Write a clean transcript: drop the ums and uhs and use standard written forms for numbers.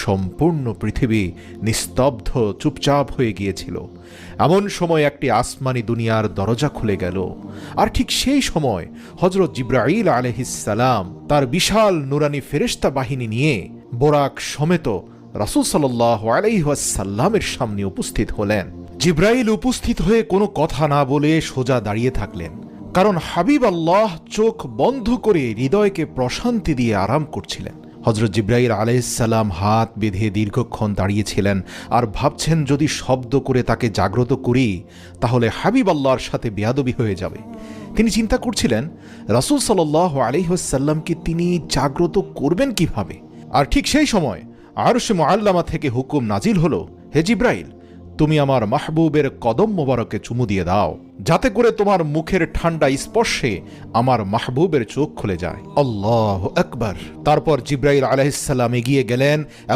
সম্পূর্ণ পৃথিবী নিস্তব্ধ চুপচাপ হয়ে গিয়েছিল। এমন সময় একটি আসমানি দুনিয়ার দরজা খুলে গেল, আর ঠিক সেই সময় হযরত জিবরাইল আলাইহিসসালাম তার বিশাল নুরানি ফেরেশতা বাহিনী নিয়ে বোরাক সমেত রাসূল সাল্লাল্লাহু আলাইহি ওয়াসাল্লামের সামনে উপস্থিত হলেন। জিবরাইল উপস্থিত হয়ে কোনো কথা না বলে সোজা দাঁড়িয়ে থাকলেন, কারণ হাবিব আল্লাহ চোখ বন্ধ করে হৃদয়কে প্রশান্তি দিয়ে আরাম করছিলেন। হযরত জিবরাইল আলাইহিসসালাম হাত বেঁধে দীর্ঘক্ষণ দাঁড়িয়েছিলেন আর ভাবছেন, যদি শব্দ করে তাকে জাগ্রত করি তাহলে হাবিব আল্লাহর সাথে বেয়াদবি হয়ে যাবে। তিনি চিন্তা করছিলেন রাসূল সাল্লাল্লাহু আলাইহি ওয়াসাল্লামকে তিনি জাগ্রত করবেন কিভাবে। আর ঠিক সেই সময় আরশে মুআল্লামা থেকে হুকুম নাজিল হলো, হে জিবরাইল, তুমি আমার মাহবুবের কদম মোবারকে চুমু দিয়ে দাও, যাতে করে তোমার মুখের ঠান্ডা স্পর্শে আমার মাহবুবের চোখ খুলে যায়। আল্লাহু আকবার। তারপর জিবরাইল আলাইহিসসালাম এগিয়ে গেলেন এবং